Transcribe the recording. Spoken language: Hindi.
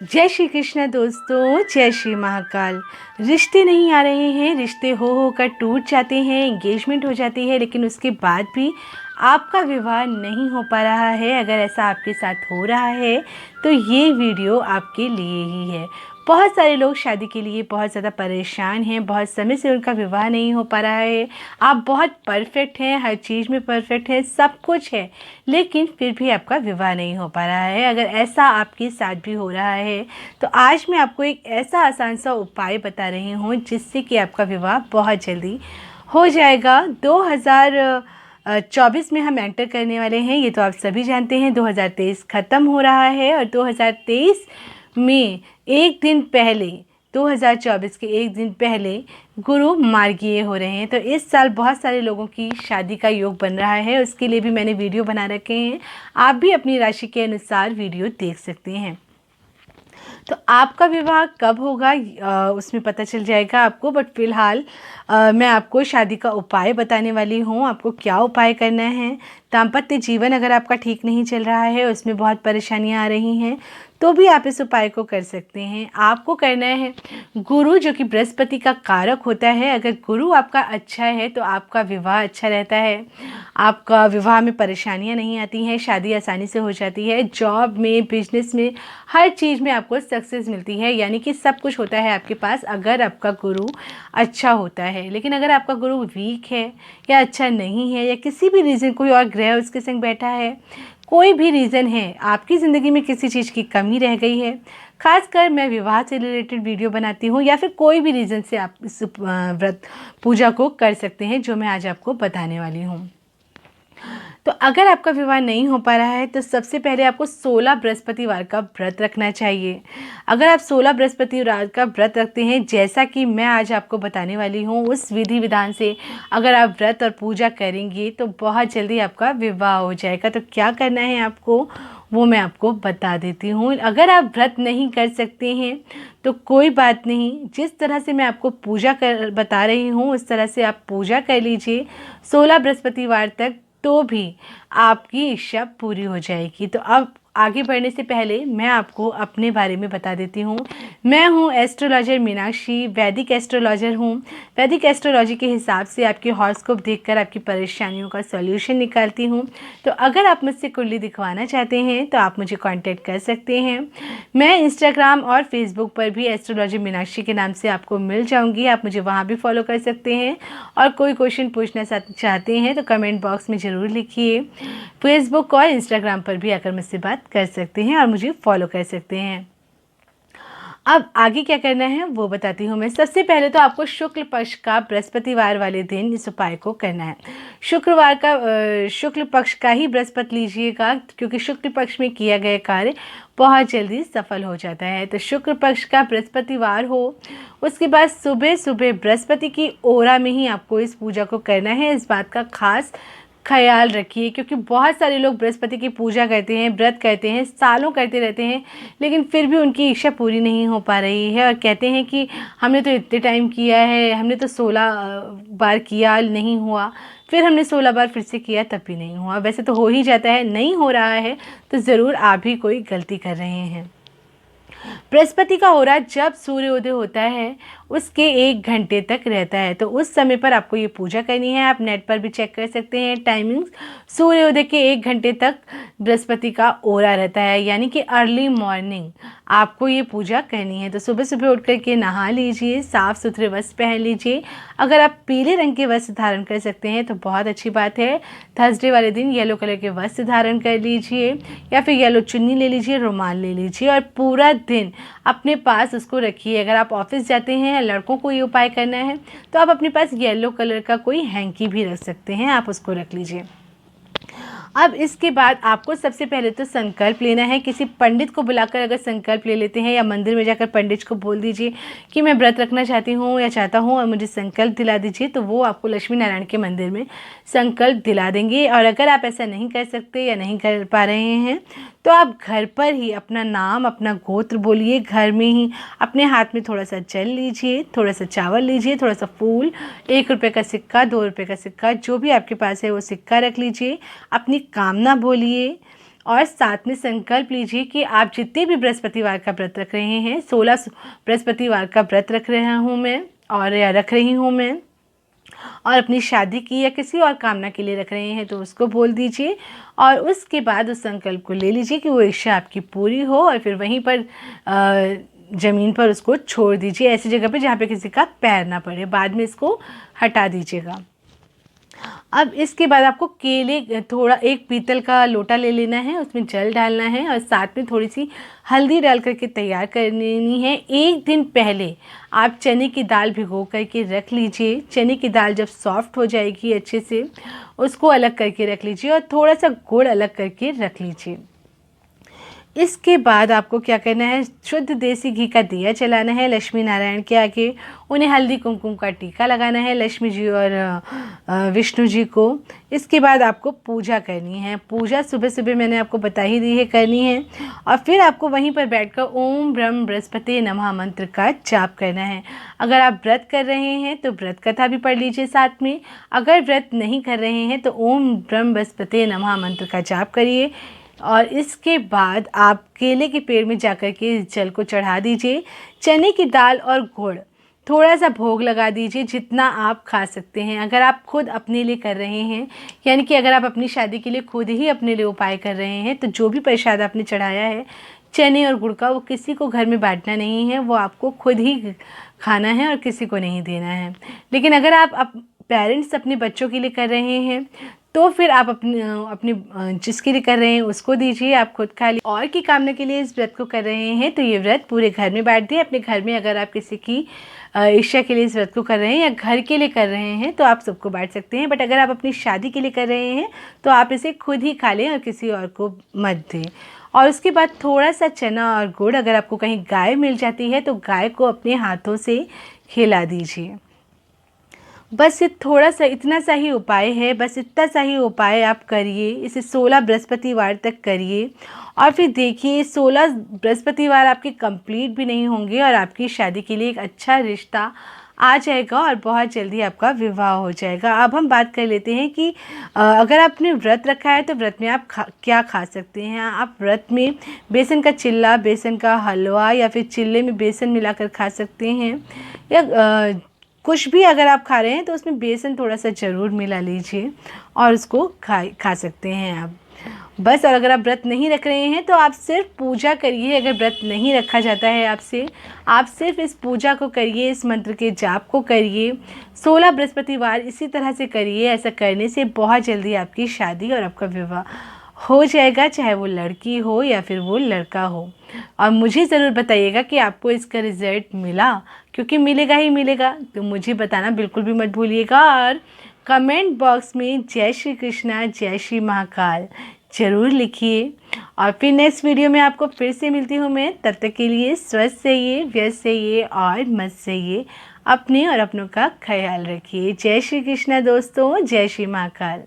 जय श्री कृष्ण दोस्तों, जय श्री महाकाल। रिश्ते नहीं आ रहे हैं, रिश्ते हो कर टूट जाते हैं, एंगेजमेंट हो जाती है, लेकिन उसके बाद भी आपका विवाह नहीं हो पा रहा है। अगर ऐसा आपके साथ हो रहा है तो ये वीडियो आपके लिए ही है। बहुत सारे लोग शादी के लिए बहुत ज़्यादा परेशान हैं, बहुत समय से उनका विवाह नहीं हो पा रहा है। आप बहुत परफेक्ट हैं, हर चीज़ में परफेक्ट हैं, सब कुछ है, लेकिन फिर भी आपका विवाह नहीं हो पा रहा है। अगर ऐसा आपके साथ भी हो रहा है तो आज मैं आपको एक ऐसा आसान सा उपाय बता रही हूँ जिससे कि आपका विवाह बहुत जल्दी हो जाएगा। 2024 में हम एंटर करने वाले हैं, ये तो आप सभी जानते हैं। 2023 ख़त्म हो रहा है और 2023 में एक दिन पहले, 2024 के एक दिन पहले गुरु मार्गीय हो रहे हैं। तो इस साल बहुत सारे लोगों की शादी का योग बन रहा है, उसके लिए भी मैंने वीडियो बना रखे हैं। आप भी अपनी राशि के अनुसार वीडियो देख सकते हैं। तो आपका विवाह कब होगा उसमें पता चल जाएगा आपको, बट फिलहाल मैं आपको शादी का उपाय बताने वाली हूँ। आपको क्या उपाय करना है। दाम्पत्य जीवन अगर आपका ठीक नहीं चल रहा है, उसमें बहुत परेशानियाँ आ रही हैं, तो भी आप इस उपाय को कर सकते हैं। आपको करना है, गुरु जो कि बृहस्पति का कारक होता है, अगर गुरु आपका अच्छा है तो आपका विवाह अच्छा रहता है, आपका विवाह में परेशानियां नहीं आती हैं, शादी आसानी से हो जाती है, जॉब में, बिजनेस में, हर चीज़ में आपको सक्सेस मिलती है, यानी कि सब कुछ होता है आपके पास अगर आपका गुरु अच्छा होता है। लेकिन अगर आपका गुरु वीक है या अच्छा नहीं है, या किसी भी रीज़न कोई और ग्रह उसके संग बैठा है, कोई भी रीज़न है, आपकी ज़िंदगी में किसी चीज़ की कमी रह गई है, खासकर मैं विवाह से रिलेटेड वीडियो बनाती हूँ, या फिर कोई भी रीज़न से आप इस व्रत पूजा को कर सकते हैं जो मैं आज आपको बताने वाली हूँ। तो अगर आपका विवाह नहीं हो पा रहा है तो सबसे पहले आपको 16 बृहस्पतिवार का व्रत रखना चाहिए। अगर आप 16 बृहस्पतिवार का व्रत रखते हैं, जैसा कि मैं आज आपको बताने वाली हूँ, उस विधि विधान से अगर आप व्रत और पूजा करेंगे तो बहुत जल्दी आपका विवाह हो जाएगा। तो क्या करना है आपको, वो मैं आपको बता देती हूँ। अगर आप व्रत नहीं कर सकते हैं तो कोई बात नहीं, जिस तरह से मैं आपको पूजा कर बता रही हूँ उस तरह से आप पूजा कर लीजिए 16 बृहस्पतिवार तक, तो भी आपकी इच्छा पूरी हो जाएगी। तो अब आगे बढ़ने से पहले मैं आपको अपने बारे में बता देती हूँ। मैं हूँ एस्ट्रोलॉजर मीनाक्षी, वैदिक एस्ट्रोलॉजर हूँ। वैदिक एस्ट्रोलॉजी के हिसाब से आपकी हॉरोस्कोप देखकर आपकी परेशानियों का सॉल्यूशन निकालती हूँ। तो अगर आप मुझसे कुंडली दिखवाना चाहते हैं तो आप मुझे कांटेक्ट कर सकते हैं। मैं इंस्टाग्राम और फेसबुक पर भी एस्ट्रोलॉजर मीनाक्षी के नाम से आपको मिल जाऊँगी, आप मुझे वहाँ भी फॉलो कर सकते हैं। और कोई क्वेश्चन पूछना चाहते हैं तो कमेंट बॉक्स में ज़रूर लिखिए। फेसबुक और इंस्टाग्राम पर भी आकर मुझसे बात कर सकते हैं और मुझे फॉलो कर सकते हैं। अब आगे क्या करना है वो बताती हूँ मैं। सबसे पहले तो आपको शुक्ल पक्ष का बृहस्पतिवार वाले दिन इस उपाय को करना है। शुक्रवार का शुक्ल पक्ष का ही बृहस्पति लीजिएगा, क्योंकि शुक्ल पक्ष में किया गया कार्य बहुत जल्दी सफल हो जाता है। तो शुक्र पक्ष का बृहस्पतिवार हो, उसके बाद सुबह सुबह बृहस्पति की ओरा में ही आपको इस पूजा को करना है। इस बात का खास ख्याल रखिए, क्योंकि बहुत सारे लोग बृहस्पति की पूजा करते हैं, व्रत करते हैं, सालों करते रहते हैं, लेकिन फिर भी उनकी इच्छा पूरी नहीं हो पा रही है और कहते हैं कि हमने तो इतने टाइम किया है, हमने तो 16 बार किया, नहीं हुआ, फिर हमने 16 बार फिर से किया तब भी नहीं हुआ। वैसे तो हो ही जाता है, नहीं हो रहा है तो ज़रूर आप भी कोई गलती कर रहे हैं। बृहस्पति का होरा जब सूर्योदय होता है उसके 1 घंटे तक रहता है, तो उस समय पर आपको ये पूजा करनी है। आप नेट पर भी चेक कर सकते हैं टाइमिंग्स। सूर्योदय के 1 घंटे तक बृहस्पति का ओरा रहता है, यानी कि अर्ली मॉर्निंग आपको ये पूजा करनी है। तो सुबह सुबह उठ करके नहा लीजिए, साफ़ सुथरे वस्त्र पहन लीजिए। अगर आप पीले रंग के वस्त्र धारण कर सकते हैं तो बहुत अच्छी बात है। थर्सडे वाले दिन येलो कलर के वस्त्र धारण कर लीजिए, या फिर येलो चुन्नी ले लीजिए, रुमाल ले लीजिए और पूरा दिन अपने पास उसको रखिए। अगर आप ऑफिस जाते हैं, लड़कों को ये उपाय करना है तो आप अपने पास येलो कलर का कोई हैंकी भी रख सकते हैं, आप उसको रख लीजिए। अब इसके बाद आपको सबसे पहले तो संकल्प लेना है। किसी पंडित को बुलाकर अगर संकल्प ले लेते हैं, या मंदिर में जाकर पंडित को बोल दीजिए कि मैं व्रत रखना चाहती हूँ या चाहता हूँ और मुझे संकल्प दिला दीजिए, तो वो आपको लक्ष्मी नारायण के मंदिर में संकल्प दिला देंगे। और अगर आप ऐसा नहीं कर सकते या नहीं कर पा रहे हैं तो आप घर पर ही अपना नाम, अपना गोत्र बोलिए, घर में ही अपने हाथ में थोड़ा सा जल लीजिए, थोड़ा सा चावल लीजिए, थोड़ा सा फूल, 1 रुपये का सिक्का, 2 रुपये का सिक्का, जो भी आपके पास है वो सिक्का रख लीजिए, अपनी कामना बोलिए और साथ में संकल्प लीजिए कि आप जितने भी बृहस्पतिवार का व्रत रख रहे हैं, 16 बृहस्पतिवार का व्रत रख रहा हूँ मैं और या रख रही हूँ मैं, और अपनी शादी की या किसी और कामना के लिए रख रहे हैं तो उसको बोल दीजिए और उसके बाद उस संकल्प को ले लीजिए कि वो इच्छा आपकी पूरी हो और फिर वहीं पर ज़मीन पर उसको छोड़ दीजिए, ऐसी जगह पे जहाँ पे किसी का पैर ना पड़े। बाद में इसको हटा दीजिएगा। अब इसके बाद आपको केले थोड़ा एक पीतल का लोटा ले लेना है, उसमें जल डालना है और साथ में थोड़ी सी हल्दी डाल करके तैयार करनी है। एक दिन पहले आप चने की दाल भिगो करके रख लीजिए। चने की दाल जब सॉफ्ट हो जाएगी अच्छे से उसको अलग करके रख लीजिए और थोड़ा सा गुड़ अलग करके रख लीजिए। इसके बाद आपको क्या करना है, शुद्ध देसी घी का दिया जलाना है लक्ष्मी नारायण के आगे। उन्हें हल्दी कुमकुम का टीका लगाना है, लक्ष्मी जी और विष्णु जी को। इसके बाद आपको पूजा करनी है। पूजा सुबह सुबह मैंने आपको बता ही दी है करनी है और फिर आपको वहीं पर बैठकर ओम ब्रह्म बृहस्पति नमः मंत्र का जाप करना है। अगर आप व्रत कर रहे हैं तो व्रत कथा भी पढ़ लीजिए साथ में। अगर व्रत नहीं कर रहे हैं तो ओम ब्रह्म बृहस्पति नमः मंत्र का जाप करिए और इसके बाद आप केले के पेड़ में जाकर के जल को चढ़ा दीजिए। चने की दाल और गुड़ थोड़ा सा भोग लगा दीजिए जितना आप खा सकते हैं। अगर आप खुद अपने लिए कर रहे हैं, यानी कि अगर आप अपनी शादी के लिए खुद ही अपने लिए उपाय कर रहे हैं, तो जो भी प्रसाद आपने चढ़ाया है चने और गुड़ का, वो किसी को घर में बांटना नहीं है, वो आपको खुद ही खाना है और किसी को नहीं देना है। लेकिन अगर आप पेरेंट्स अपने बच्चों के लिए कर रहे हैं तो फिर आप अपने जिसके लिए कर रहे हैं उसको दीजिए, आप खुद खा लीजिए। और की कामना के लिए इस व्रत को कर रहे हैं तो ये व्रत पूरे घर में बांट दिए। अपने घर में अगर आप किसी की इच्छा के लिए इस व्रत को कर रहे हैं या घर के लिए कर रहे हैं तो आप सबको बांट सकते हैं, बट अगर आप अपनी शादी के लिए कर रहे हैं तो आप इसे खुद ही खा लें और किसी और को मत दें। और उसके बाद थोड़ा सा चना और गुड़, अगर आपको कहीं गाय मिल जाती है तो गाय को अपने हाथों से खिला दीजिए। बस ये थोड़ा सा इतना सा ही उपाय है, बस इतना सा ही उपाय आप करिए। इसे 16 बृहस्पतिवार तक करिए और फिर देखिए 16 बृहस्पतिवार आपके कंप्लीट भी नहीं होंगे और आपकी शादी के लिए एक अच्छा रिश्ता आ जाएगा और बहुत जल्दी आपका विवाह हो जाएगा। अब हम बात कर लेते हैं कि अगर आपने व्रत रखा है तो व्रत में आप क्या खा सकते हैं। आप व्रत में बेसन का चिल्ला, बेसन का हलवा या फिर चिल्ले में बेसन मिलाकर खा सकते हैं, या कुछ भी अगर आप खा रहे हैं तो उसमें बेसन थोड़ा सा ज़रूर मिला लीजिए और उसको खा सकते हैं आप बस। और अगर आप व्रत नहीं रख रहे हैं तो आप सिर्फ पूजा करिए। अगर व्रत नहीं रखा जाता है आपसे, आप सिर्फ इस पूजा को करिए, इस मंत्र के जाप को करिए। 16 बृहस्पतिवार इसी तरह से करिए। ऐसा करने से बहुत जल्दी आपकी शादी और आपका विवाह हो जाएगा, चाहे वो लड़की हो या फिर वो लड़का हो। और मुझे ज़रूर बताइएगा कि आपको इसका रिज़ल्ट मिला, क्योंकि मिलेगा ही मिलेगा, तो मुझे बताना बिल्कुल भी मत भूलिएगा। और कमेंट बॉक्स में जय श्री कृष्णा, जय श्री महाकाल ज़रूर लिखिए। और फिर नेक्स्ट वीडियो में आपको फिर से मिलती हूँ मैं। तब तक के लिए स्वस्थ रहिए, व्यस्त रहिए और मस्त रहिए। अपने और अपनों का ख्याल रखिए। जय श्री कृष्णा दोस्तों, जय श्री महाकाल।